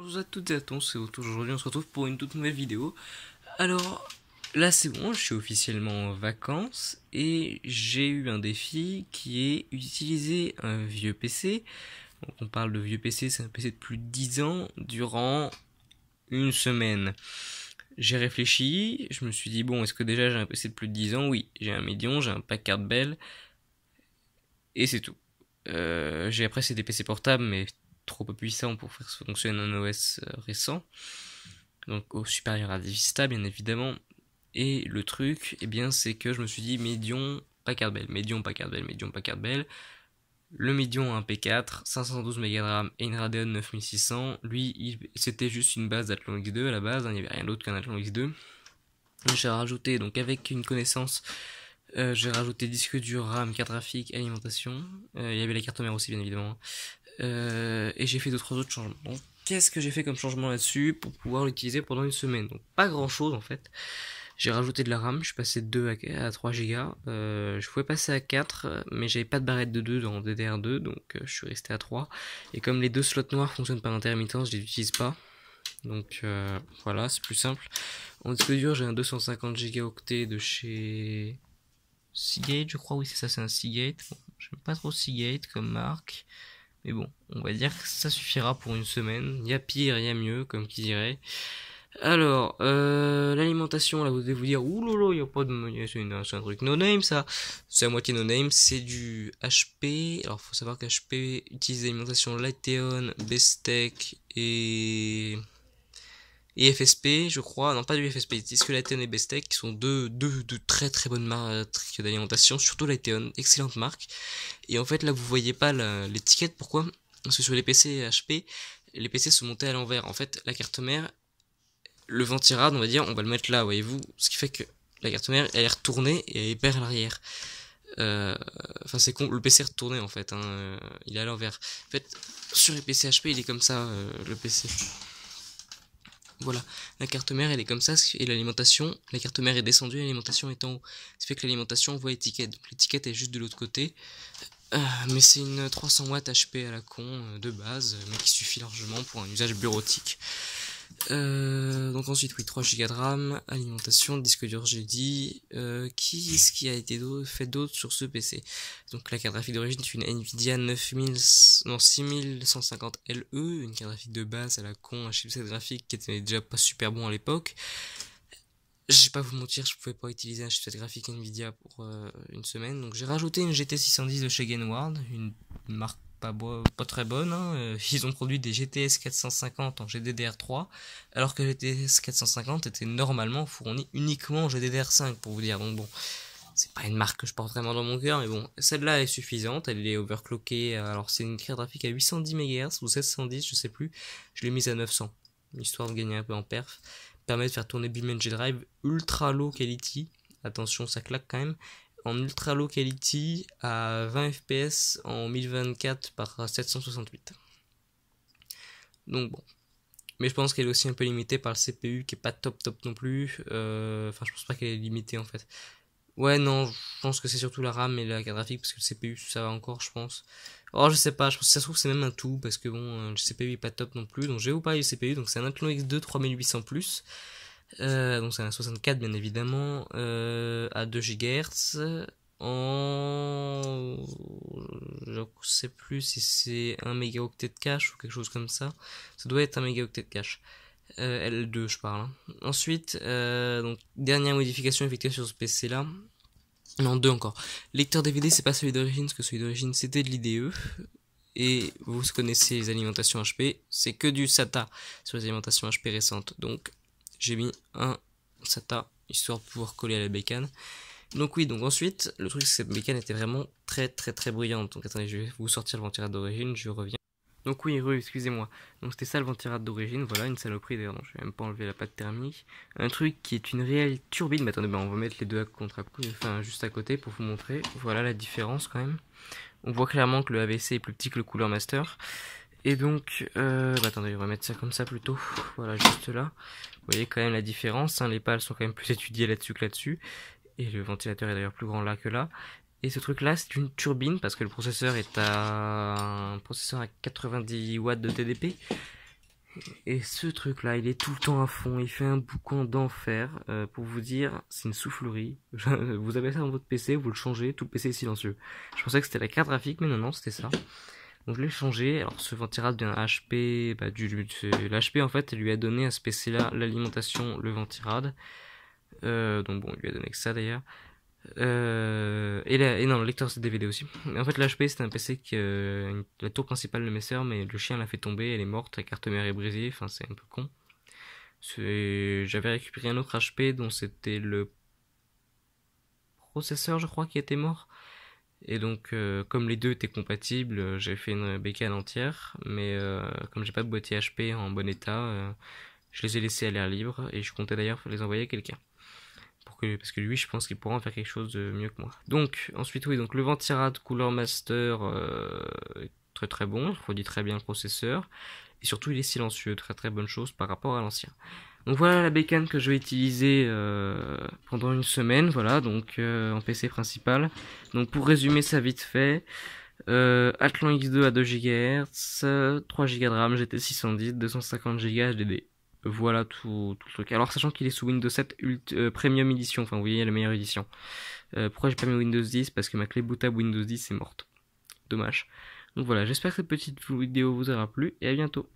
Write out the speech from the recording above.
Bonjour à toutes et à tous, c'est Otto. Aujourd'hui on se retrouve pour une toute nouvelle vidéo. Alors là c'est bon, je suis officiellement en vacances et j'ai eu un défi qui est utiliser un vieux PC. Donc on parle de vieux PC, c'est un PC de plus de 10 ans durant une semaine. J'ai réfléchi, je me suis dit bon, est-ce que déjà j'ai un PC de plus de 10 ans? Oui, j'ai un Medion, j'ai un Packard Bell et c'est tout. J'ai après c'est des PC portables mais trop peu puissants pour faire fonctionner un OS récent, donc au supérieur à Vista bien évidemment. Et le truc, eh bien, c'est que je me suis dit Medion, Packard Bell, Medion, Packard Bell, Medion, Packard Bell. Le Medion a un P4, 512 Mb de RAM et une Radeon 9600. Lui, c'était juste une base d'Athlon X2 à la base, hein, il n'y avait rien d'autre qu'un Athlon X2. J'ai rajouté, donc avec une connaissance, j'ai rajouté disque dur, RAM, carte graphique, alimentation. Il y avait la carte mère aussi, bien évidemment. Et j'ai fait 2-3 autres changements. Donc, qu'est-ce que j'ai fait comme changement là-dessus pour pouvoir l'utiliser pendant une semaine? Donc, pas grand-chose en fait. J'ai rajouté de la RAM, je suis passé de 2 à 3 Go. Je pouvais passer à 4, mais j'avais pas de barrette de 2 dans DDR2, donc je suis resté à 3. Et comme les deux slots noirs fonctionnent par intermittence, je les utilise pas. Donc voilà, c'est plus simple. En disque dur, j'ai un 250 Go de chez Seagate, je crois. Oui, c'est ça, c'est un Seagate. Bon, j'aime pas trop Seagate comme marque. Mais bon, on va dire que ça suffira pour une semaine. Il y a pire, il y a mieux, comme qui dirait. Alors, l'alimentation, là, vous devez vous dire, oulolo, il n'y a pas de... C'est un truc no-name, ça. C'est à moitié no-name, c'est du HP. Alors, faut savoir qu'HP utilise l'alimentation Liteon, Bestech et FSP, je crois. Non, pas du FSP, ils utilisent que Liteon et Bestech, qui sont deux de très très bonnes marques d'alimentation, surtout Liteon, excellente marque. Et en fait, là, vous voyez pas l'étiquette, pourquoi? Parce que sur les PC HP, les PC sont montés à l'envers. En fait, la carte mère, le ventirad, on va dire, on va le mettre là, voyez-vous, ce qui fait que la carte mère, elle est retournée et elle perd à l'arrière. Enfin, c'est con, le PC est retourné en fait, hein, il est à l'envers. En fait, sur les PC HP, il est comme ça, le PC. Voilà, la carte mère elle est comme ça, et l'alimentation, la carte mère est descendue, l'alimentation est en haut. Ce qui fait que l'alimentation on voit l'étiquette, donc l'étiquette est juste de l'autre côté. Mais c'est une 300 watts HP à la con de base, mais qui suffit largement pour un usage bureautique. Donc ensuite, oui, 3 Go de RAM, alimentation, disque dur, j'ai dit. Qu'est-ce qui a été fait d'autre sur ce PC? Donc la carte graphique d'origine est une Nvidia 6150 LE, une carte graphique de base à la con, un chipset graphique qui était déjà pas super bon à l'époque. Je vais pas vous mentir, je pouvais pas utiliser un chipset graphique Nvidia pour une semaine, donc j'ai rajouté une GT 610 de chez Gainward, une marque pas très bonne, hein. Ils ont produit des GTS 450 en GDDR3, alors que GTS 450 était normalement fourni uniquement en GDDR5 pour vous dire, donc bon, c'est pas une marque que je porte vraiment dans mon cœur, mais bon, celle-là est suffisante, elle est overclockée, alors c'est une carte graphique à 810 MHz ou 710, je sais plus, je l'ai mise à 900, histoire de gagner un peu en perf, permet de faire tourner BeamNG Drive ultra low quality, attention ça claque quand même, en ultra low quality à 20 fps en 1024 par 768. Donc bon. Mais je pense qu'elle est aussi un peu limitée par le CPU qui est pas top non plus. Enfin, je pense pas qu'elle est limitée en fait. Ouais, non, je pense que c'est surtout la RAM et la carte graphique parce que le CPU ça va encore, je pense. Oh, je sais pas, je pense que ça se trouve c'est même un tout parce que bon, le CPU est pas top non plus. Donc je vais vous parler du CPU. Donc c'est un Athlon X2 3800 plus. Donc c'est un 64 bien évidemment, à 2 GHz, en... je sais plus si c'est 1 mégaoctet de cache ou quelque chose comme ça. Ça doit être 1 mégaoctet de cache. L2 je parle. Hein. Ensuite, donc dernière modification effectuée sur ce PC là. Non, deux encore. Lecteur DVD, c'est pas celui d'origine, parce que celui d'origine c'était de l'IDE. Et vous connaissez les alimentations HP, c'est que du SATA sur les alimentations HP récentes. Donc j'ai mis un SATA histoire de pouvoir coller à la bécane. Donc oui, donc ensuite, le truc c'est que cette bécane était vraiment très bruyante. Donc attendez, je vais vous sortir le ventilate d'origine, je reviens. Donc oui, excusez-moi. Donc c'était ça le ventilate d'origine, voilà, une saloperie d'ailleurs, je vais même pas enlever la pâte thermique. Un truc qui est une réelle turbine, mais attendez, on va mettre les deux enfin juste à côté pour vous montrer. Voilà la différence quand même. On voit clairement que le AVC est plus petit que le Cooler Master. Et donc, attendez, on va mettre ça comme ça plutôt. Voilà, juste là. Vous voyez quand même la différence, hein, les pales sont quand même plus étudiées là-dessus que là-dessus. Et le ventilateur est d'ailleurs plus grand là que là. Et ce truc là c'est une turbine parce que le processeur est à un processeur à 90 watts de TDP. Et ce truc là, il est tout le temps à fond, il fait un boucan d'enfer. Pour vous dire, c'est une soufflerie. Vous avez ça dans votre PC, vous le changez, tout le PC est silencieux. Je pensais que c'était la carte graphique, mais non, c'était ça. Donc je l'ai changé. Alors ce ventirad vient HP, l'HP en fait, elle lui a donné à ce PC là l'alimentation, le ventirad. Donc bon, il lui a donné que ça d'ailleurs. Et non, le lecteur c'est DVD aussi. Mais en fait, l'HP c'était un PC qui la tour principale de mes sœurs, mais le chien l'a fait tomber, elle est morte, la carte mère est brisée, enfin c'est un peu con. J'avais récupéré un autre HP dont c'était le processeur, je crois, qui était mort. Et donc, comme les deux étaient compatibles, j'ai fait une bécane entière. Mais comme j'ai pas de boîtier HP en bon état, je les ai laissés à l'air libre et je comptais d'ailleurs les envoyer à quelqu'un. Parce que lui, je pense qu'il pourra en faire quelque chose de mieux que moi. Donc, ensuite, oui, donc le ventirad Cooler Master est très très bon, il refroidit très bien le processeur. Et surtout, il est silencieux, très très bonne chose par rapport à l'ancien. Donc voilà la bécane que je vais utiliser pendant une semaine, voilà, donc en PC principal. Donc pour résumer ça vite fait, Athlon X2 à 2 GHz, 3 Go de RAM, GT 610, 250 Go HDD. Voilà tout le truc. Alors sachant qu'il est sous Windows 7 Premium Edition, enfin vous voyez la meilleure édition. Pourquoi j'ai pas mis Windows 10? Parce que ma clé bootable Windows 10 est morte. Dommage. Donc voilà, j'espère que cette petite vidéo vous aura plu et à bientôt.